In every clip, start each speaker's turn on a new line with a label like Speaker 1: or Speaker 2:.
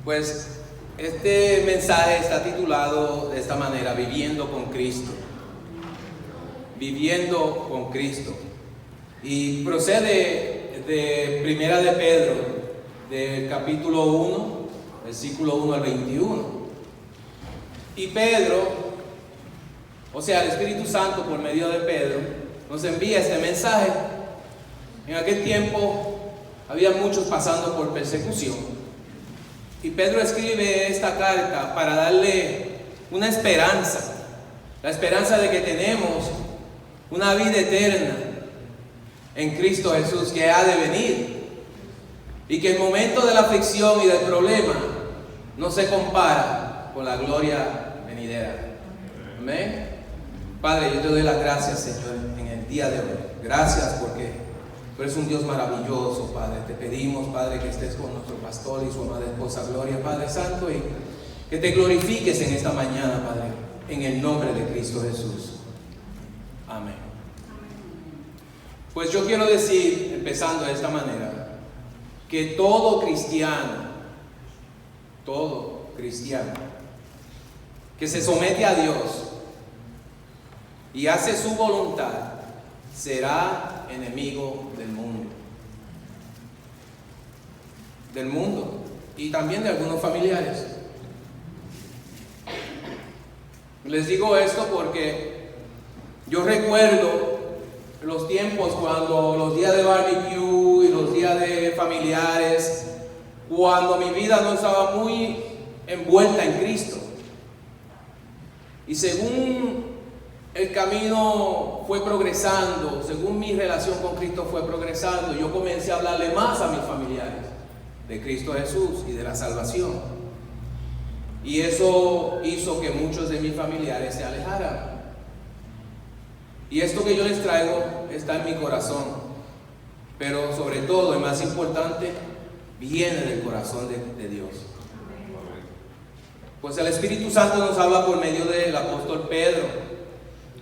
Speaker 1: Pues este mensaje está titulado de esta manera: Viviendo con Cristo. Viviendo con Cristo. Y procede de Primera de Pedro, del capítulo 1, versículo 1 al 21. Y Pedro, o sea, el Espíritu Santo por medio de Pedro, nos envía este mensaje. En aquel tiempo había muchos pasando por persecución. Y Pedro escribe esta carta para darle una esperanza, la esperanza de que tenemos una vida eterna en Cristo Jesús que ha de venir, y que el momento de la aflicción y del problema no se compara con la gloria venidera. Amén. Padre, yo te doy las gracias, Señor, en el día de hoy. Gracias porque tú eres un Dios maravilloso, Padre. Te pedimos, Padre, que estés con nuestro pastor y su amada esposa Gloria, Padre Santo, y que te glorifiques en esta mañana, Padre, en el nombre de Cristo Jesús. Amén. Pues yo quiero decir, empezando de esta manera, que todo cristiano que se somete a Dios y hace su voluntad será enemigo del mundo y también de algunos familiares. Les digo esto porque yo recuerdo los tiempos cuando los días de barbecue y los días de familiares, cuando mi vida no estaba muy envuelta en Cristo. Y según el camino fue progresando, según mi relación con Cristo fue progresando, yo comencé a hablarle más a mis familiares de Cristo Jesús y de la salvación. Y eso hizo que muchos de mis familiares se alejaran. Y esto que yo les traigo está en mi corazón, pero sobre todo, y más importante, viene del corazón de Dios. Pues el Espíritu Santo nos habla por medio del apóstol Pedro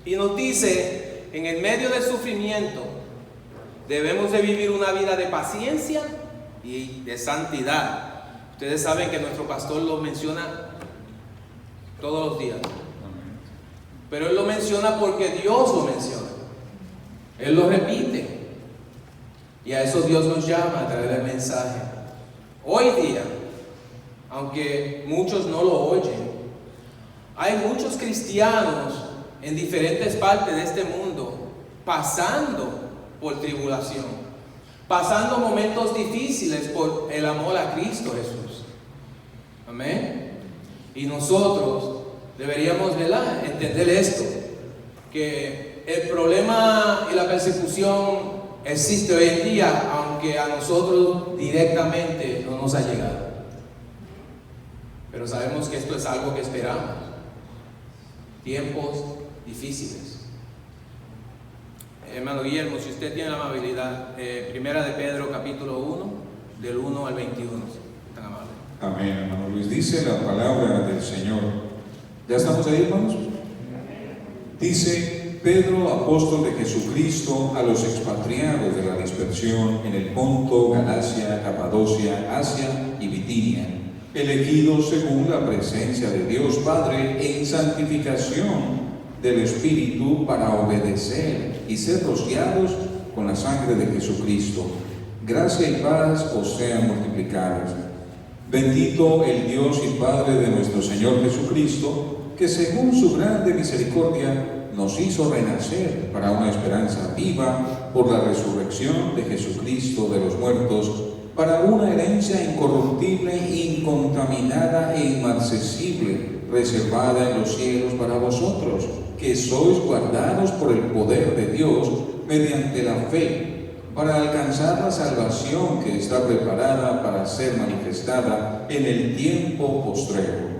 Speaker 1: y nos dice: en el medio del sufrimiento debemos de vivir una vida de paciencia y de santidad. Ustedes saben que nuestro pastor lo menciona todos los días, pero él lo menciona porque Dios lo menciona. Él lo repite, y a eso Dios nos llama a traer el mensaje. Hoy día, aunque muchos no lo oyen, hay muchos cristianos en diferentes partes de este mundo pasando por tribulación, pasando momentos difíciles por el amor a Cristo Jesús. Amén. Y nosotros deberíamos entender esto, que el problema y la persecución existe hoy en día, aunque a nosotros directamente no nos ha llegado. Pero sabemos que esto es algo que esperamos. Tiempos difíciles. Hermano Guillermo, si usted tiene la amabilidad, Primera de Pedro capítulo 1, del 1 al 21. Tan amable.
Speaker 2: Amén, hermano Luis. Dice la palabra del Señor. ¿Ya estamos ahí, hermanos? Dice: Pedro, apóstol de Jesucristo, a los expatriados de la dispersión en el Ponto, Galacia, Capadocia, Asia y Bitinia, elegidos según la presencia de Dios Padre en santificación del Espíritu para obedecer y ser rociados con la sangre de Jesucristo. Gracia y paz os sean multiplicadas. Bendito el Dios y Padre de nuestro Señor Jesucristo, que según su grande misericordia nos hizo renacer para una esperanza viva por la resurrección de Jesucristo de los muertos, para una herencia incorruptible, incontaminada e inmarcesible, reservada en los cielos para vosotros, que sois guardados por el poder de Dios mediante la fe, para alcanzar la salvación que está preparada para ser manifestada en el tiempo postrero,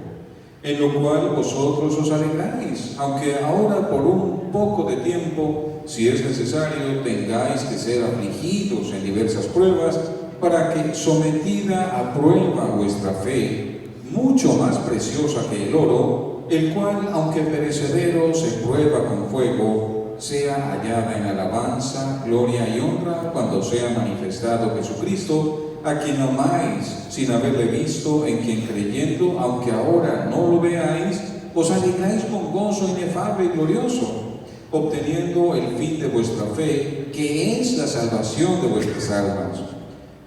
Speaker 2: en lo cual vosotros os alegráis, aunque ahora por un poco de tiempo, si es necesario, tengáis que ser afligidos en diversas pruebas, para que, sometida a prueba vuestra fe, mucho más preciosa que el oro, el cual, aunque perecedero, se prueba con fuego, sea hallada en alabanza, gloria y honra cuando sea manifestado Jesucristo, a quien amáis sin haberle visto, en quien creyendo, aunque ahora no lo veáis, os alegráis con gozo inefable y glorioso, obteniendo el fin de vuestra fe, que es la salvación de vuestras almas.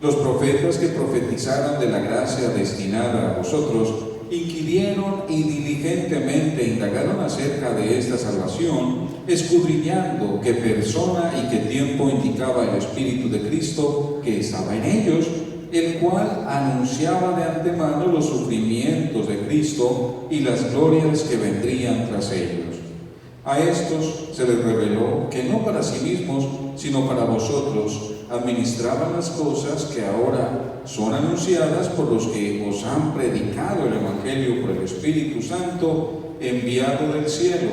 Speaker 2: Los profetas que profetizaron de la gracia destinada a vosotros, inquirieron y diligentemente indagaron acerca de esta salvación, escudriñando qué persona y qué tiempo indicaba el Espíritu de Cristo que estaba en ellos, el cual anunciaba de antemano los sufrimientos de Cristo y las glorias que vendrían tras ellos. A estos se les reveló que no para sí mismos, sino para vosotros, administraban las cosas que ahora son anunciadas por los que os han predicado el Evangelio por el Espíritu Santo enviado del cielo,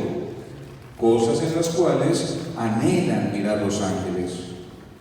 Speaker 2: cosas en las cuales anhelan mirar los ángeles.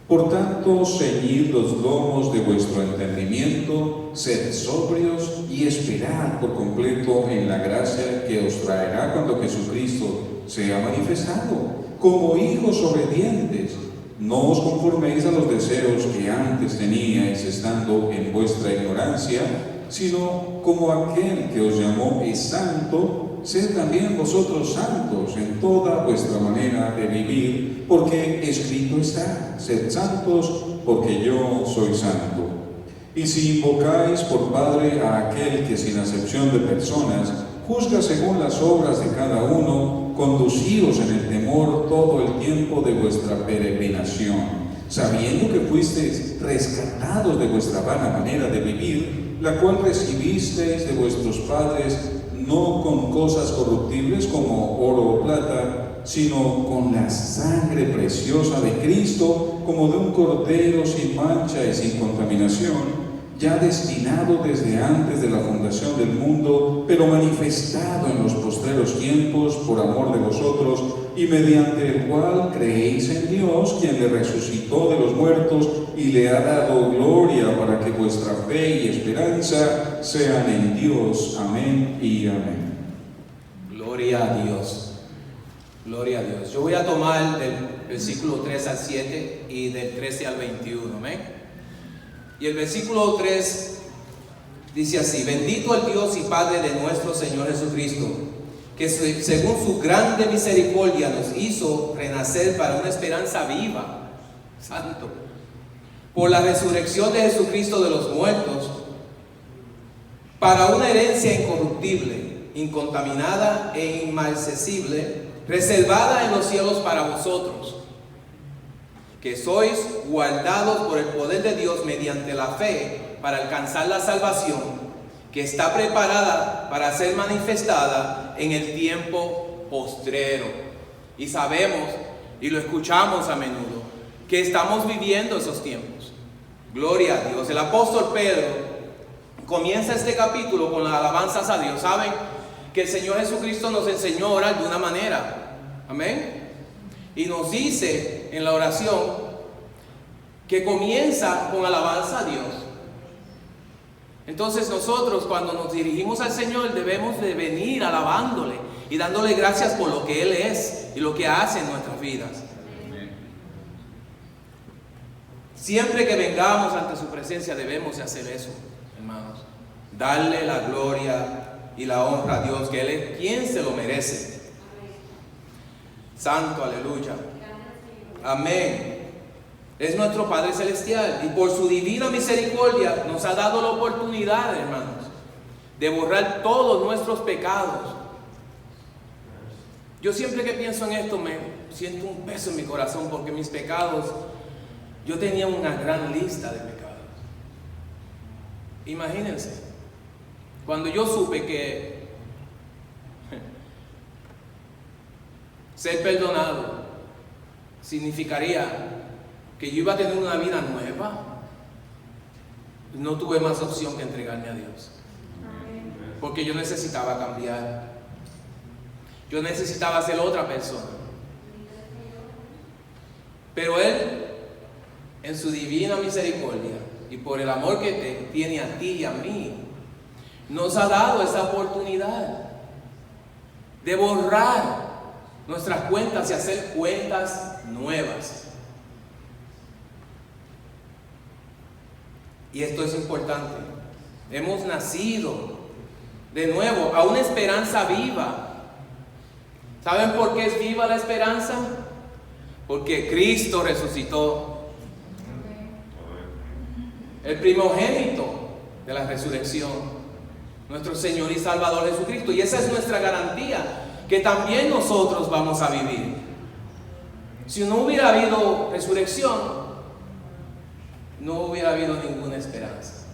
Speaker 2: Por tanto, ceñid los lomos de vuestro entendimiento, sed sobrios y esperad por completo en la gracia que os traerá cuando Jesucristo sea manifestado. Como hijos obedientes, no os conforméis a los deseos que antes teníais estando en vuestra ignorancia, sino como aquel que os llamó es santo, sed también vosotros santos en toda vuestra manera de vivir, porque escrito está: sed santos, porque yo soy santo. Y si invocáis por Padre a aquel que sin acepción de personas juzga según las obras de cada uno, conducíos en el temor todo el tiempo de vuestra peregrinación, sabiendo que fuisteis rescatados de vuestra vana manera de vivir, la cual recibisteis de vuestros padres, no con cosas corruptibles como oro o plata, sino con la sangre preciosa de Cristo, como de un cordero sin mancha y sin contaminación, ya destinado desde antes de la fundación del mundo, pero manifestado en los postreros tiempos por amor de vosotros, y mediante el cual creéis en Dios, quien le resucitó de los muertos y le ha dado gloria, para que vuestra fe y esperanza sean en Dios. Amén y amén.
Speaker 1: Gloria a Dios. Gloria a Dios. Yo voy a tomar del versículo 3 al 7 y del 13 al 21. Amén. Y el versículo 3 dice así: bendito el Dios y Padre de nuestro Señor Jesucristo, que según su grande misericordia nos hizo renacer para una esperanza viva, santo, por la resurrección de Jesucristo de los muertos, para una herencia incorruptible, incontaminada e inmarcesible, reservada en los cielos para vosotros, que sois guardados por el poder de Dios mediante la fe para alcanzar la salvación que está preparada para ser manifestada en el tiempo postrero. Y sabemos, y lo escuchamos a menudo, que estamos viviendo esos tiempos. Gloria a Dios. El apóstol Pedro comienza este capítulo con las alabanzas a Dios. Saben que el Señor Jesucristo nos enseñó a orar de una manera. Amén. Y nos dice en la oración que comienza con alabanza a Dios. Entonces nosotros, cuando nos dirigimos al Señor, debemos de venir alabándole y dándole gracias por lo que Él es y lo que hace en nuestras vidas. Siempre que vengamos ante su presencia debemos de hacer eso, hermanos. Darle la gloria y la honra a Dios, que Él es quien se lo merece. Santo, aleluya. Amén. Es nuestro Padre Celestial y por su divina misericordia nos ha dado la oportunidad, hermanos, de borrar todos nuestros pecados. Yo siempre que pienso en esto me siento un peso en mi corazón, porque mis pecados, yo tenía una gran lista de pecados. Imagínense, cuando yo supe que ser perdonado significaría que yo iba a tener una vida nueva, no tuve más opción que entregarme a Dios, porque yo necesitaba cambiar, yo necesitaba ser otra persona. Pero Él, en su divina misericordia y por el amor que te tiene a ti y a mí, nos ha dado esa oportunidad de borrar nuestras cuentas y hacer cuentas nuevas. Y esto es importante. Hemos nacido de nuevo a una esperanza viva. ¿Saben por qué es viva la esperanza? Porque Cristo resucitó. El primogénito de la resurrección, nuestro Señor y Salvador Jesucristo. Y esa es nuestra garantía, que también nosotros vamos a vivir. Si no hubiera habido resurrección, no hubiera habido ninguna esperanza.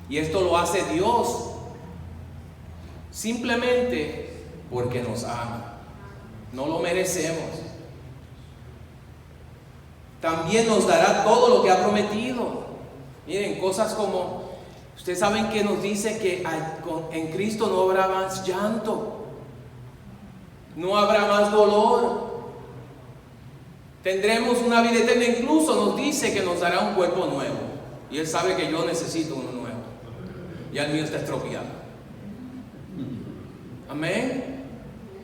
Speaker 1: Y esto lo hace Dios simplemente porque nos ama. No lo merecemos. También nos dará todo lo que ha prometido. Miren, cosas como, ustedes saben que nos dice que en Cristo no habrá más llanto, no habrá más dolor. Tendremos una vida eterna. Incluso nos dice que nos dará un cuerpo nuevo. Y Él sabe que yo necesito uno nuevo. Ya el mío está estropeado. Amén.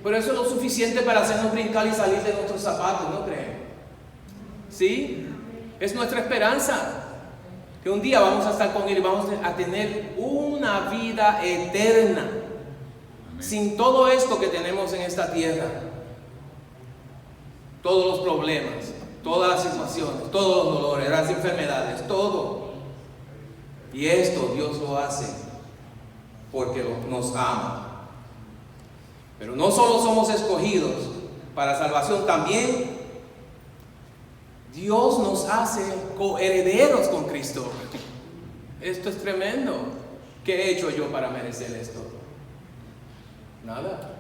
Speaker 1: Pero eso es lo suficiente para hacernos brincar y salir de nuestros zapatos, ¿no creen? ¿Sí? Es nuestra esperanza. Que un día vamos a estar con Él y vamos a tener una vida eterna. Sin todo esto que tenemos en esta tierra. Todos los problemas, todas las situaciones, todos los dolores, las enfermedades, todo. Y esto Dios lo hace porque nos ama. Pero no solo somos escogidos para salvación, también Dios nos hace coherederos con Cristo. Esto es tremendo. ¿Qué he hecho yo para merecer esto? Nada.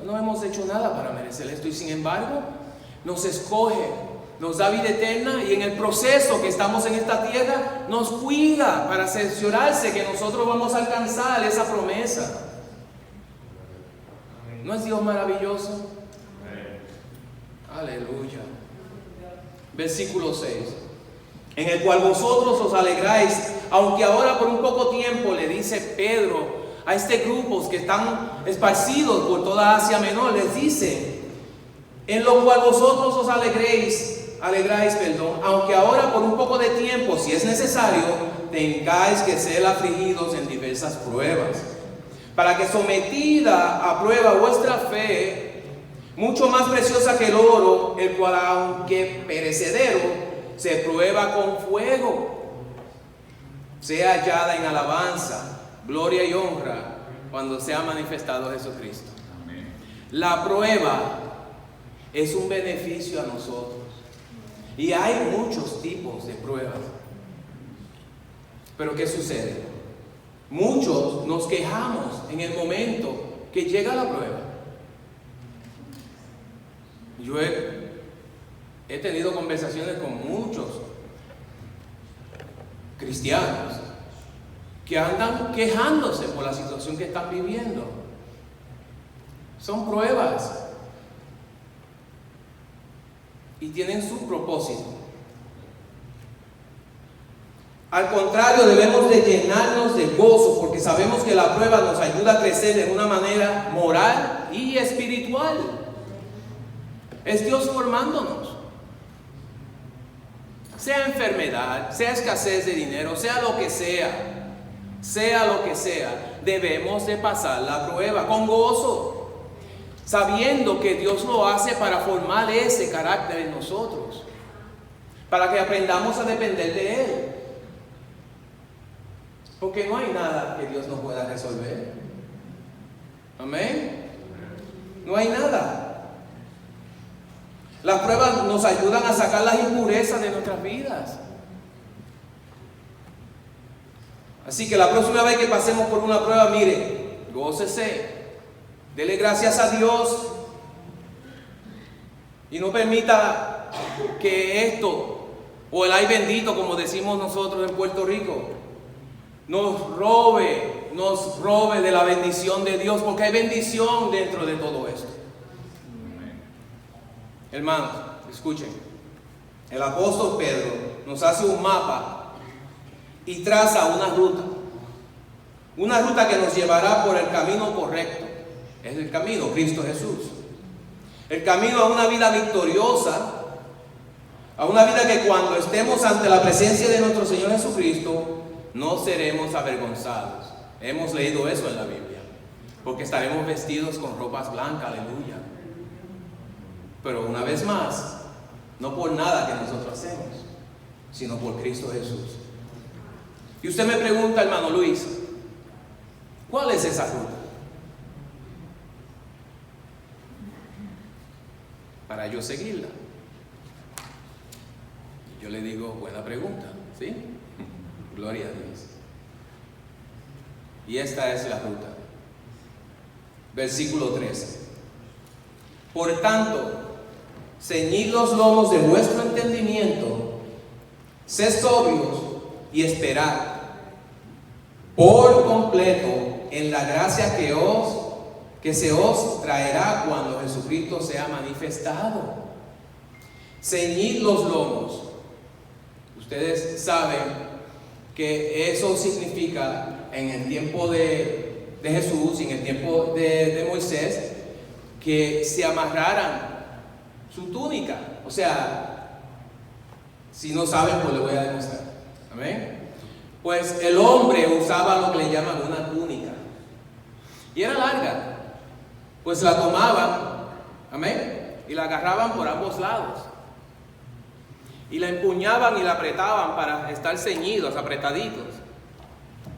Speaker 1: No hemos hecho nada para merecer esto, y sin embargo nos escoge, nos da vida eterna, y en el proceso que estamos en esta tierra nos cuida para cerciorarse que nosotros vamos a alcanzar esa promesa. ¿No es Dios maravilloso? Aleluya. Versículo 6. En el cual vosotros os alegráis, aunque ahora por un poco tiempo, le dice Pedro a este grupo que están esparcidos por toda Asia Menor, les dice: en lo cual vosotros os alegráis, aunque ahora por un poco de tiempo, si es necesario, tengáis que ser afligidos en diversas pruebas, para que sometida a prueba vuestra fe, mucho más preciosa que el oro, el cual aunque perecedero, se prueba con fuego, sea hallada en alabanza, gloria y honra cuando sea manifestado Jesucristo. Amén. La prueba es un beneficio a nosotros. Y hay muchos tipos de pruebas. Pero ¿qué sucede? Muchos nos quejamos en el momento que llega la prueba. Yo he tenido conversaciones con muchos cristianos que andan quejándose por la situación que están viviendo. Son pruebas y tienen su propósito. Al contrario, debemos de llenarnos de gozo, porque sabemos que la prueba nos ayuda a crecer de una manera moral y espiritual. Es Dios formándonos. Sea enfermedad, sea escasez de dinero, sea lo que sea, debemos de pasar la prueba con gozo, sabiendo que Dios lo hace para formar ese carácter en nosotros, para que aprendamos a depender de Él. Porque no hay nada que Dios no pueda resolver. Amén. No hay nada. Las pruebas nos ayudan a sacar las impurezas de nuestras vidas. Así que la próxima vez que pasemos por una prueba, mire, gócese, dele gracias a Dios y no permita que esto, o el ay bendito, como decimos nosotros en Puerto Rico, nos robe de la bendición de Dios, porque hay bendición dentro de todo esto. Hermanos, escuchen, el apóstol Pedro nos hace un mapa y traza una ruta que nos llevará por el camino correcto. Es el camino, Cristo Jesús. El camino a una vida victoriosa, A una vida que cuando estemos ante la presencia de nuestro Señor Jesucristo, no seremos avergonzados. Hemos leído eso en la Biblia. Porque estaremos vestidos con ropas blancas, aleluya. Pero una vez más, no por nada que nosotros hacemos, sino por Cristo Jesús. Y usted me pregunta, hermano Luis, ¿cuál es esa ruta? Para yo seguirla. Yo le digo, buena pregunta, ¿sí? Gloria a Dios. Y esta es la ruta. Versículo 13. Por tanto, ceñid los lomos de vuestro entendimiento, sed sobrios y esperad por completo en la gracia que se os traerá cuando Jesucristo sea manifestado. Ceñid los lomos. Ustedes saben que eso significa en el tiempo de Jesús y en el tiempo de Moisés que se amarraran su túnica. O sea, si no saben, pues le voy a demostrar. Amén. Pues el hombre usaba lo que le llaman una túnica. Y era larga. Pues la tomaban, amén, y la agarraban por ambos lados. Y la empuñaban y la apretaban para estar ceñidos, apretaditos.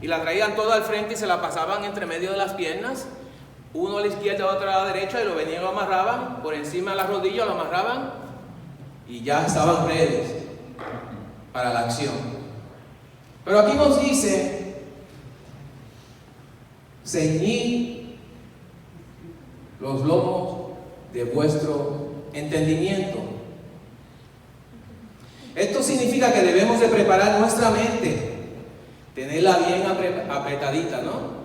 Speaker 1: Y la traían toda al frente y se la pasaban entre medio de las piernas. Uno a la izquierda, otro a la derecha, y lo venían y lo amarraban. Por encima de las rodillas lo amarraban. Y ya estaban ready para la acción. Pero aquí nos dice, ceñid los lomos de vuestro entendimiento. Esto significa que debemos de preparar nuestra mente, tenerla bien apretadita, ¿no?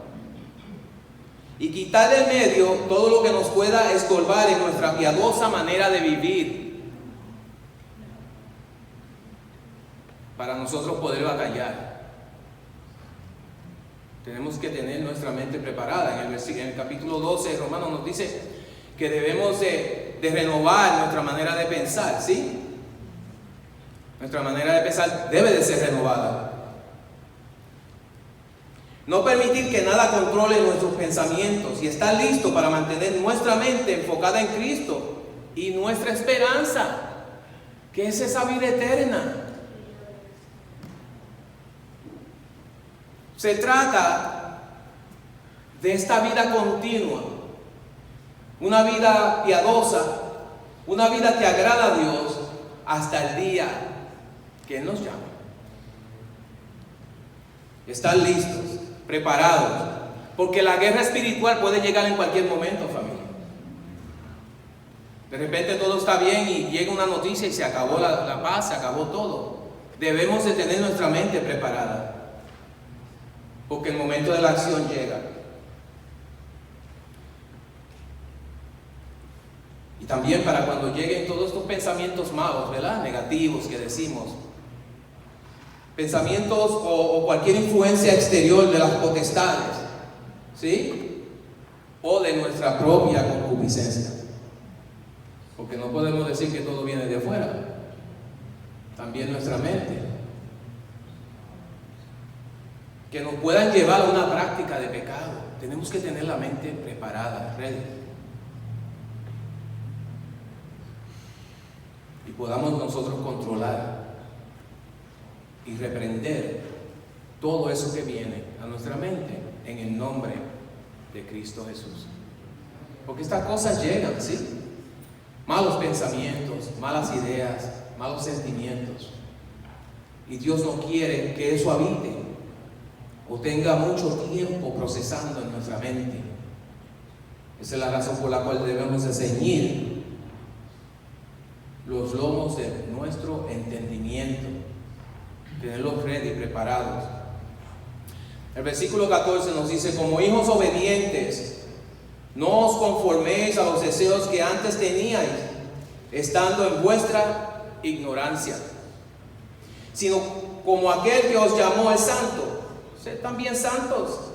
Speaker 1: Y quitar de medio todo lo que nos pueda estorbar en nuestra piadosa manera de vivir, para nosotros poder batallar. Tenemos que tener nuestra mente preparada. En el capítulo 12 de Romanos nos dice que debemos de renovar nuestra manera de pensar, ¿sí? Nuestra manera de pensar debe de ser renovada. No permitir que nada controle nuestros pensamientos y estar listo para mantener nuestra mente enfocada en Cristo y nuestra esperanza, que es esa vida eterna. Se trata de esta vida continua, una vida piadosa, una vida que agrada a Dios hasta el día que Él nos llama. Estar listos, preparados, porque la guerra espiritual puede llegar en cualquier momento, familia. De repente todo está bien y llega una noticia y se acabó la paz, se acabó todo. Debemos de tener nuestra mente preparada, porque el momento de la acción llega. Y también para cuando lleguen todos estos pensamientos malos, ¿verdad? Negativos que decimos. Pensamientos o cualquier influencia exterior de las potestades, ¿sí? O de nuestra propia concupiscencia. Porque no podemos decir que todo viene de afuera. También nuestra mente. Que nos puedan llevar a una práctica de pecado. Tenemos que tener la mente preparada, ready. Y podamos nosotros controlar y reprender todo eso que viene a nuestra mente en el nombre de Cristo Jesús. Porque estas cosas llegan, ¿sí? Malos pensamientos, malas ideas, malos sentimientos. Y Dios no quiere que eso habite o tenga mucho tiempo procesando en nuestra mente. Esa es la razón por la cual debemos de ceñir los lomos de nuestro entendimiento, tenerlos ready, preparados. El versículo 14 nos dice: como hijos obedientes, no os conforméis a los deseos que antes teníais, estando en vuestra ignorancia, sino como aquel que os llamó es santo, sed también santos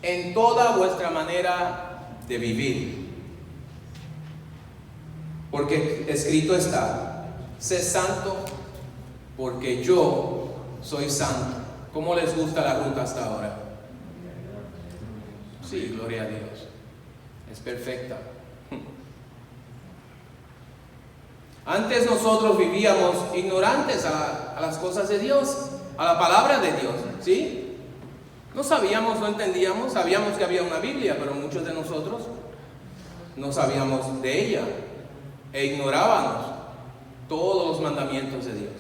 Speaker 1: en toda vuestra manera de vivir. Porque escrito está: sé santo porque yo soy santo. ¿Cómo les gusta la ruta hasta ahora? Sí, gloria a Dios. Es perfecta. Antes nosotros vivíamos ignorantes a las cosas de Dios, a la palabra de Dios, ¿sí? No sabíamos, no entendíamos, sabíamos que había una Biblia, pero muchos de nosotros no sabíamos de ella e ignorábamos todos los mandamientos de Dios.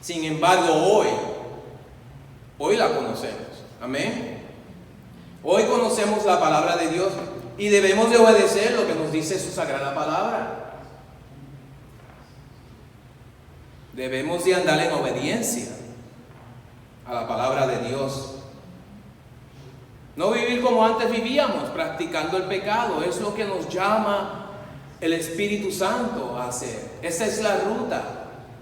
Speaker 1: Sin embargo, hoy la conocemos, amén. Hoy conocemos la palabra de Dios y debemos de obedecer lo que nos dice su sagrada palabra. Debemos de andar en obediencia a la palabra de Dios. No vivir como antes vivíamos, practicando el pecado. Es lo que nos llama el Espíritu Santo a hacer. Esa es la ruta,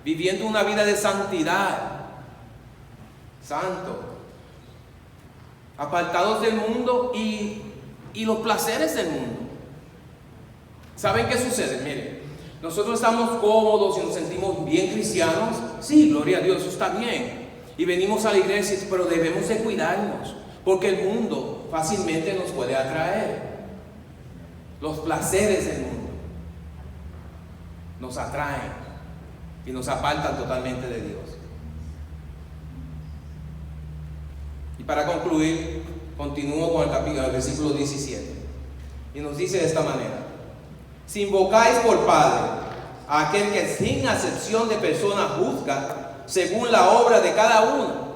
Speaker 1: viviendo una vida de santidad, santo, apartados del mundo y los placeres del mundo. ¿Saben qué sucede? Miren, nosotros estamos cómodos y nos sentimos bien cristianos. Sí, gloria a Dios, eso está bien. Y venimos a la iglesia, pero debemos de cuidarnos, porque el mundo fácilmente nos puede atraer. Los placeres del mundo nos atraen y nos apartan totalmente de Dios. Y para concluir, continúo con el versículo 17. Y nos dice de esta manera: si invocáis por Padre a aquel que sin acepción de persona juzga según la obra de cada uno,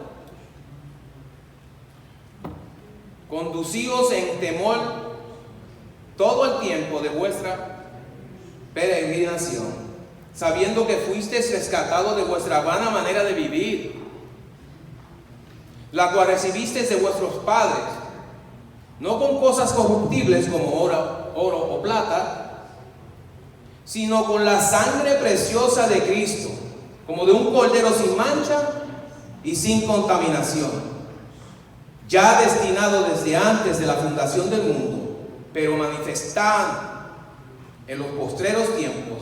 Speaker 1: conducíos en temor todo el tiempo de vuestra peregrinación, sabiendo que fuisteis rescatados de vuestra vana manera de vivir, la cual recibisteis de vuestros padres, no con cosas corruptibles como oro o plata, sino con la sangre preciosa de Cristo, como de un cordero sin mancha y sin contaminación, ya destinado desde antes de la fundación del mundo, pero manifestado en los postreros tiempos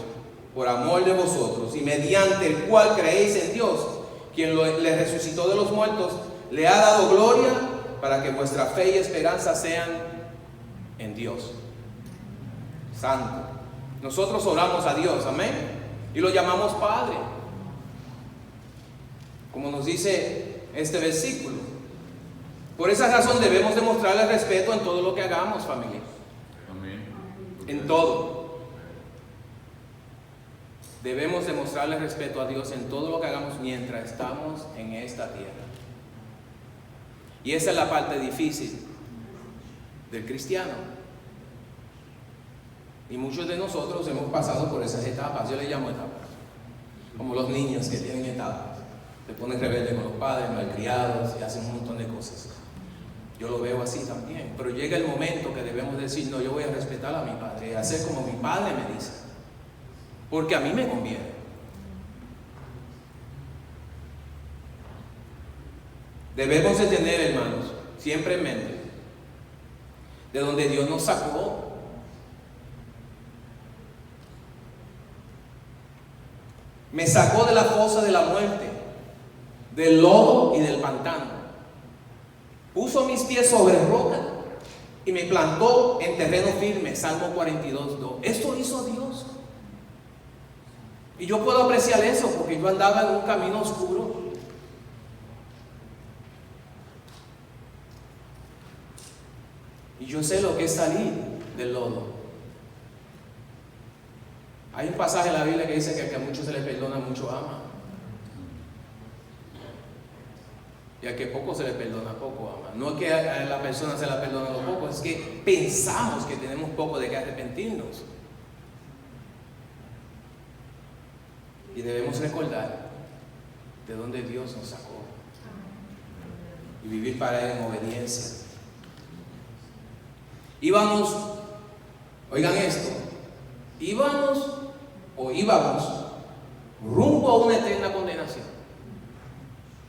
Speaker 1: por amor de vosotros, y mediante el cual creéis en Dios, quien le resucitó de los muertos, le ha dado gloria, para que vuestra fe y esperanza sean en Dios. Santo. Nosotros oramos a Dios, amén, y lo llamamos Padre, como nos dice este versículo. Por esa razón debemos demostrarle respeto en todo lo que hagamos, familia.
Speaker 2: Amén.
Speaker 1: En todo. Debemos demostrarle respeto a Dios en todo lo que hagamos mientras estamos en esta tierra. Y esa es la parte difícil del cristiano. Y muchos de nosotros hemos pasado por esas etapas. Yo le llamo etapas, como los niños que tienen etapas. Se ponen rebeldes con los padres, malcriados y hacen un montón de cosas. Yo lo veo así también. Pero llega el momento que debemos decir: no, yo voy a respetar a mi padre y hacer como mi padre me dice, porque a mí me conviene. Debemos de tener, hermanos, siempre en mente de donde Dios nos sacó. Me sacó de la fosa de la muerte, del lodo y del pantano. Puso mis pies sobre roca y me plantó en terreno firme. Salmo 42:2. Esto hizo Dios. Y yo puedo apreciar eso porque yo andaba en un camino oscuro. Y yo sé lo que es salir del lodo. Hay un pasaje en la Biblia que dice que a muchos se les perdona, mucho ama. Y a que poco se les perdona, poco ama. No es que a la persona se la perdona lo poco, es que pensamos que tenemos poco de que arrepentirnos. Y debemos recordar de dónde Dios nos sacó y vivir para Él en obediencia. Íbamos, oigan esto, íbamos rumbo a una eterna condenación.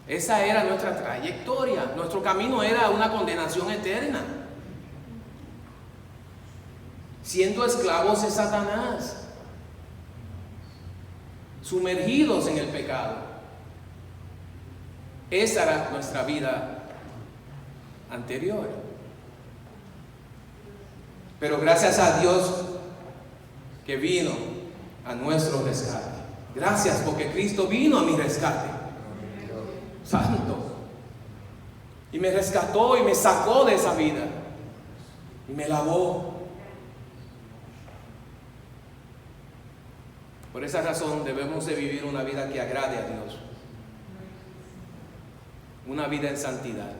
Speaker 1: Esa era nuestra trayectoria, nuestro camino era una condenación eterna, siendo esclavos de Satanás. sumergidos en el pecado. Esa era nuestra vida anterior. Pero gracias a Dios que vino a nuestro rescate. Gracias porque Cristo vino a mi rescate. Santo. Y me rescató y me sacó de esa vida. Y me lavó. Por esa razón debemos de vivir una vida que agrade a Dios. Una vida en santidad.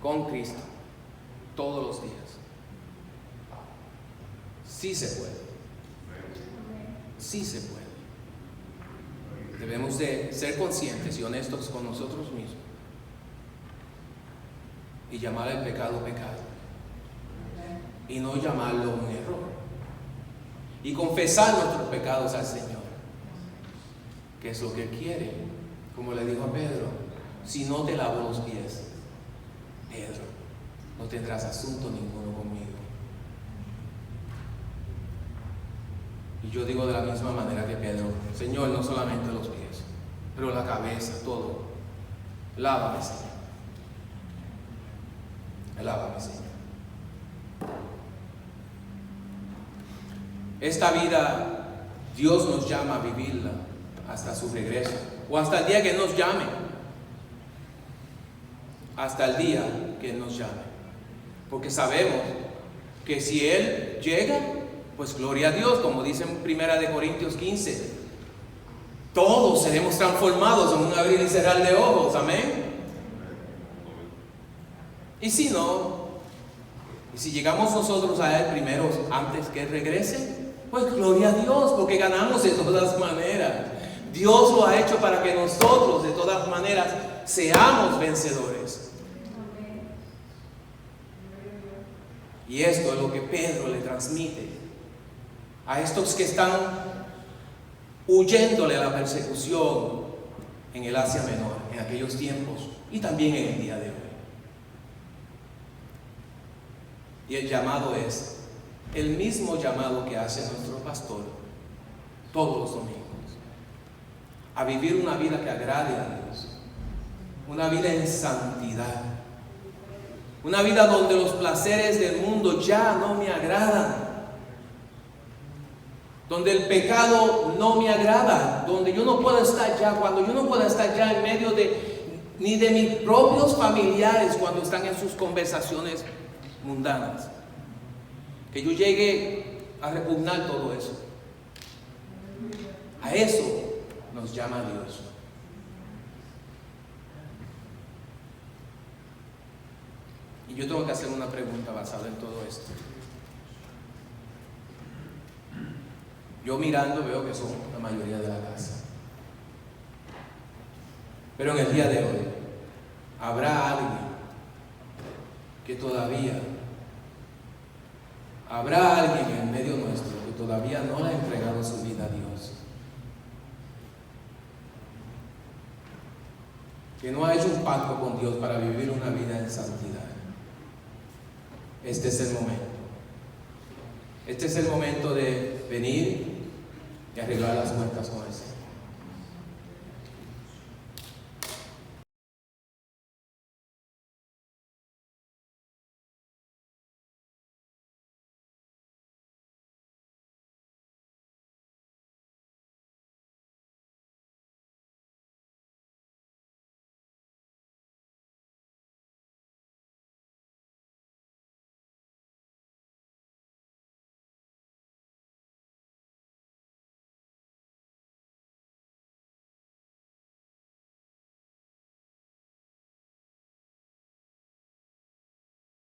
Speaker 1: Con Cristo. Todos los días. Sí se puede. Sí se puede. Debemos de ser conscientes y honestos con nosotros mismos. Y llamar el pecado pecado. Y no llamarlo un error. Y confesar nuestros pecados al Señor. Que es lo que Él quiere. Como le dijo a Pedro, si no te lavo los pies, Pedro, no tendrás asunto ninguno conmigo. Y yo digo de la misma manera que Pedro, Señor, no solamente los pies, pero la cabeza, todo. Lávame, Señor. Lávame, Señor. Esta vida, Dios nos llama a vivirla hasta su regreso, o hasta el día que Él nos llame. Hasta el día que Él nos llame. Porque sabemos que si Él llega, pues gloria a Dios, como dice en 1 Corintios 15, todos seremos transformados en un abrir y cerrar de ojos, amén. Y si no, y si llegamos nosotros a Él primero antes que Él regrese, pues gloria a Dios, porque ganamos de todas maneras. Dios lo ha hecho para que nosotros de todas maneras seamos vencedores. Y esto es lo que Pedro le transmite a estos que están huyéndole a la persecución en el Asia Menor, en aquellos tiempos y también en el día de hoy. Y el llamado es el mismo llamado que hace nuestro pastor todos los domingos, a vivir una vida que agrade a Dios, una vida en santidad, una vida donde los placeres del mundo ya no me agradan, donde el pecado no me agrada, donde yo no puedo estar ya, cuando yo no puedo estar ya en medio ni de mis propios familiares cuando están en sus conversaciones mundanas, que yo llegue a repugnar todo eso. A eso nos llama Dios. Y yo tengo que hacer una pregunta basada en todo esto. Yo mirando veo que son la mayoría de la casa. Pero en el día de hoy, habrá alguien que todavía, habrá alguien en medio nuestro que todavía no le ha entregado su vida a Dios, que no ha hecho un pacto con Dios para vivir una vida en santidad. Este es el momento. Este es el momento de venir y arreglar las cuentas con el Señor.